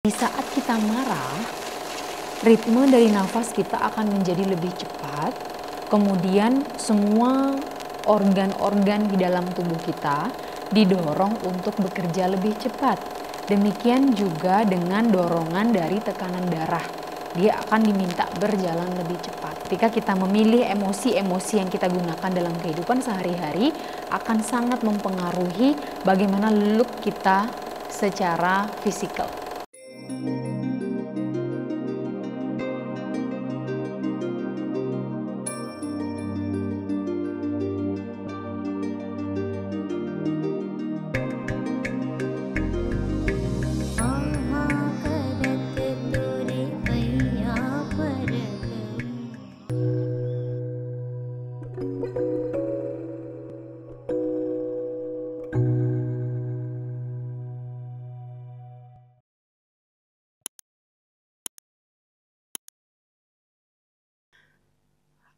Di saat kita marah, ritme dari nafas kita akan menjadi lebih cepat. Kemudian semua organ-organ di dalam tubuh kita didorong untuk bekerja lebih cepat. Demikian juga dengan dorongan dari tekanan darah. Dia akan diminta berjalan lebih cepat. Ketika kita memilih emosi-emosi yang kita gunakan dalam kehidupan sehari-hari, akan sangat mempengaruhi bagaimana look kita secara fisikal.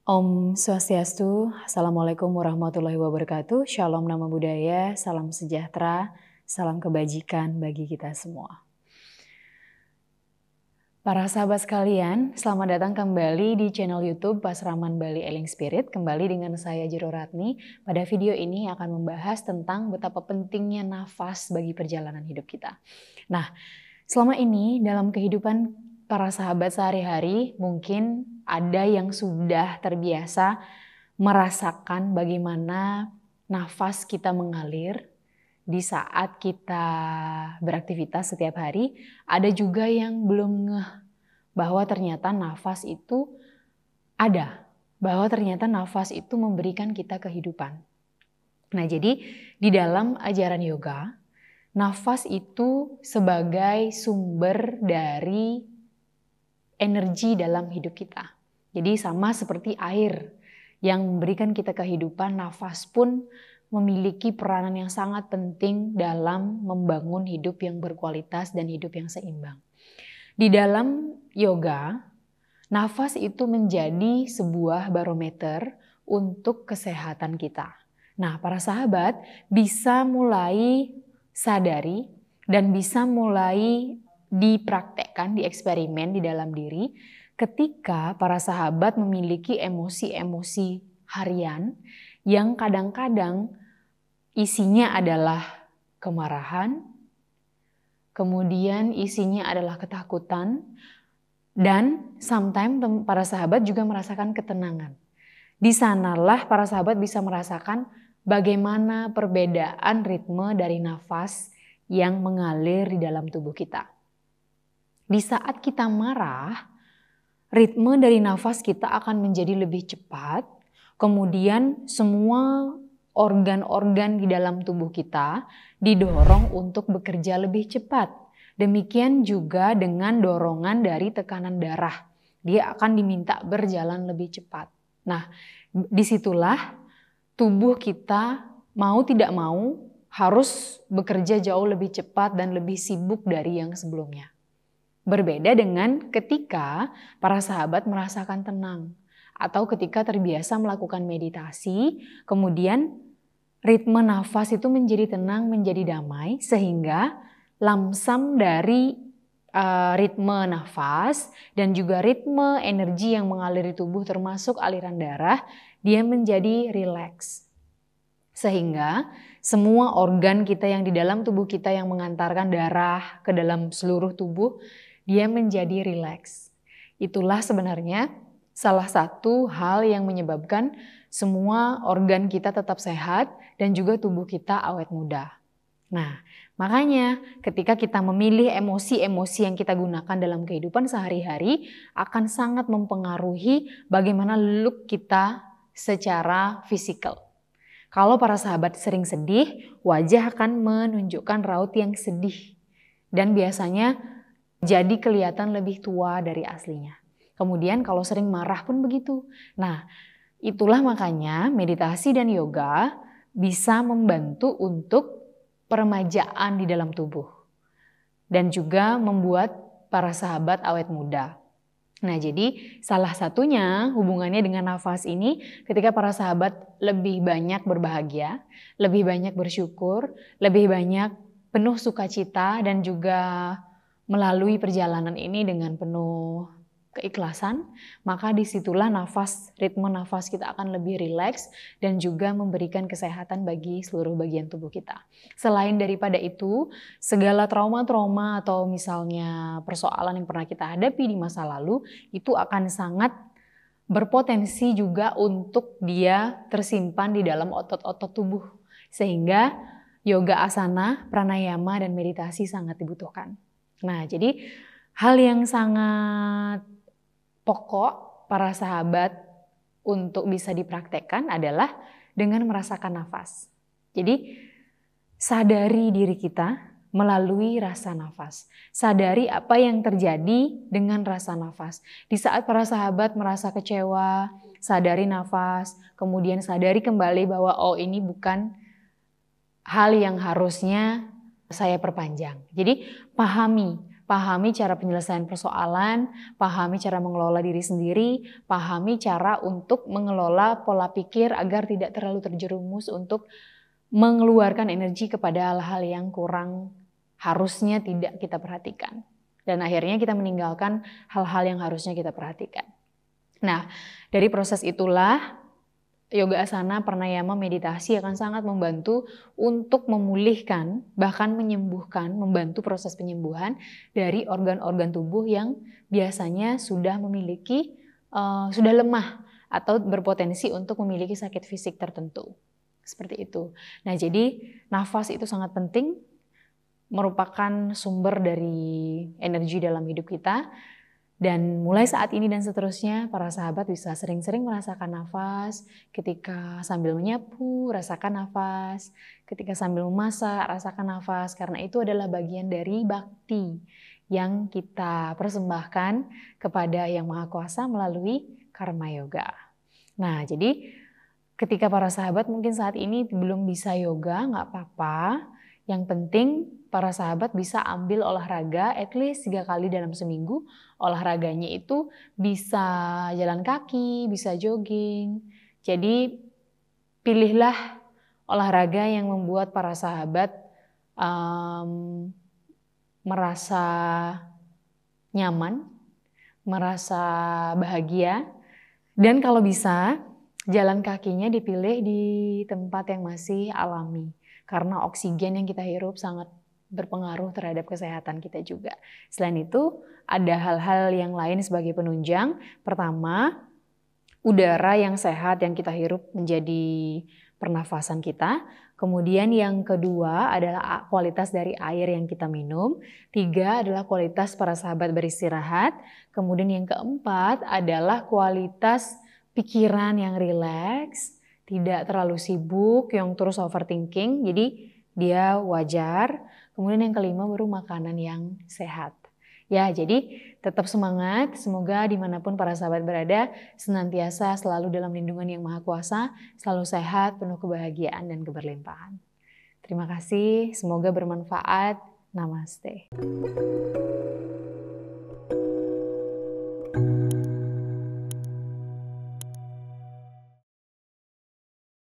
Om Swastiastu, Assalamualaikum warahmatullahi wabarakatuh, Shalom Nama Budaya, Salam Sejahtera, Salam Kebajikan bagi kita semua. Para sahabat sekalian, selamat datang kembali di channel YouTube Pasraman Bali Eling Spirit. Kembali dengan saya Jero Ratni. Pada video ini akan membahas tentang betapa pentingnya nafas bagi perjalanan hidup kita. Nah, selama ini dalam kehidupan para sahabat sehari-hari mungkin ada yang sudah terbiasa merasakan bagaimana nafas kita mengalir di saat kita beraktivitas setiap hari. Ada juga yang belum ngeh bahwa ternyata nafas itu ada, bahwa ternyata nafas itu memberikan kita kehidupan. Nah, jadi di dalam ajaran yoga, nafas itu sebagai sumber dari energi dalam hidup kita. Jadi sama seperti air yang memberikan kita kehidupan, nafas pun memiliki peranan yang sangat penting dalam membangun hidup yang berkualitas dan hidup yang seimbang. Di dalam yoga, nafas itu menjadi sebuah barometer untuk kesehatan kita. Nah, para sahabat bisa mulai sadari dan bisa mulai dipraktekkan, dieksperimen di dalam diri ketika para sahabat memiliki emosi-emosi harian yang kadang-kadang isinya adalah kemarahan, kemudian isinya adalah ketakutan, dan sometimes para sahabat juga merasakan ketenangan. Di sanalah para sahabat bisa merasakan bagaimana perbedaan ritme dari nafas yang mengalir di dalam tubuh kita. Di saat kita marah, ritme dari nafas kita akan menjadi lebih cepat. Kemudian semua organ-organ di dalam tubuh kita didorong untuk bekerja lebih cepat. Demikian juga dengan dorongan dari tekanan darah. Dia akan diminta berjalan lebih cepat. Nah, disitulah tubuh kita mau tidak mau harus bekerja jauh lebih cepat dan lebih sibuk dari yang sebelumnya. Berbeda dengan ketika para sahabat merasakan tenang atau ketika terbiasa melakukan meditasi, kemudian ritme nafas itu menjadi tenang, menjadi damai, sehingga lamsam dari ritme nafas dan juga ritme energi yang mengalir di tubuh termasuk aliran darah, dia menjadi rileks. Sehingga semua organ kita yang di dalam tubuh kita yang mengantarkan darah ke dalam seluruh tubuh, dia menjadi rileks. Itulah sebenarnya salah satu hal yang menyebabkan semua organ kita tetap sehat dan juga tubuh kita awet muda. Nah, makanya ketika kita memilih emosi-emosi yang kita gunakan dalam kehidupan sehari-hari akan sangat mempengaruhi bagaimana look kita secara fisikal. Kalau para sahabat sering sedih, wajah akan menunjukkan raut yang sedih dan biasanya jadi kelihatan lebih tua dari aslinya. Kemudian kalau sering marah pun begitu. Nah, itulah makanya meditasi dan yoga bisa membantu untuk peremajaan di dalam tubuh. Dan juga membuat para sahabat awet muda. Nah, jadi salah satunya hubungannya dengan nafas ini ketika para sahabat lebih banyak berbahagia, lebih banyak bersyukur, lebih banyak penuh sukacita dan juga melalui perjalanan ini dengan penuh keikhlasan, maka disitulah ritme nafas kita akan lebih rileks dan juga memberikan kesehatan bagi seluruh bagian tubuh kita. Selain daripada itu, segala trauma-trauma atau misalnya persoalan yang pernah kita hadapi di masa lalu, itu akan sangat berpotensi juga untuk dia tersimpan di dalam otot-otot tubuh. Sehingga yoga asana, pranayama, dan meditasi sangat dibutuhkan. Nah, jadi hal yang sangat pokok para sahabat untuk bisa dipraktekkan adalah dengan merasakan nafas. Jadi sadari diri kita melalui rasa nafas. Sadari apa yang terjadi dengan rasa nafas. Di saat para sahabat merasa kecewa, sadari nafas, kemudian sadari kembali bahwa oh ini bukan hal yang harusnya saya perpanjang. Jadi pahami cara penyelesaian persoalan, pahami cara mengelola diri sendiri, pahami cara untuk mengelola pola pikir agar tidak terlalu terjerumus untuk mengeluarkan energi kepada hal-hal yang kurang harusnya tidak kita perhatikan. Dan akhirnya kita meninggalkan hal-hal yang harusnya kita perhatikan. Nah, dari proses itulah yoga asana, pranayama, meditasi akan sangat membantu untuk memulihkan, bahkan menyembuhkan, membantu proses penyembuhan dari organ-organ tubuh yang biasanya sudah sudah lemah atau berpotensi untuk memiliki sakit fisik tertentu. Seperti itu. Nah, jadi nafas itu sangat penting, merupakan sumber dari energi dalam hidup kita. Dan mulai saat ini dan seterusnya, para sahabat bisa sering-sering merasakan nafas. Ketika sambil menyapu, rasakan nafas. Ketika sambil memasak, rasakan nafas. Karena itu adalah bagian dari bakti yang kita persembahkan kepada Yang Maha Kuasa melalui karma yoga. Nah, jadi ketika para sahabat mungkin saat ini belum bisa yoga, nggak apa-apa. Yang penting para sahabat bisa ambil olahraga at least 3 kali dalam seminggu. Olahraganya itu bisa jalan kaki, bisa jogging. Jadi pilihlah olahraga yang membuat para sahabat merasa nyaman, merasa bahagia. Dan kalau bisa jalan kakinya dipilih di tempat yang masih alami. Karena oksigen yang kita hirup sangat berpengaruh terhadap kesehatan kita juga. Selain itu, ada hal-hal yang lain sebagai penunjang. Pertama, udara yang sehat yang kita hirup menjadi pernafasan kita. Kemudian yang kedua adalah kualitas dari air yang kita minum. 3 adalah kualitas para sahabat beristirahat. Kemudian yang keempat adalah kualitas pikiran yang rileks, tidak terlalu sibuk, yang terus overthinking, jadi dia wajar. Kemudian yang kelima baru makanan yang sehat. Ya, jadi tetap semangat, semoga dimanapun para sahabat berada, senantiasa selalu dalam lindungan Yang Maha Kuasa, selalu sehat, penuh kebahagiaan dan keberlimpahan. Terima kasih, semoga bermanfaat. Namaste.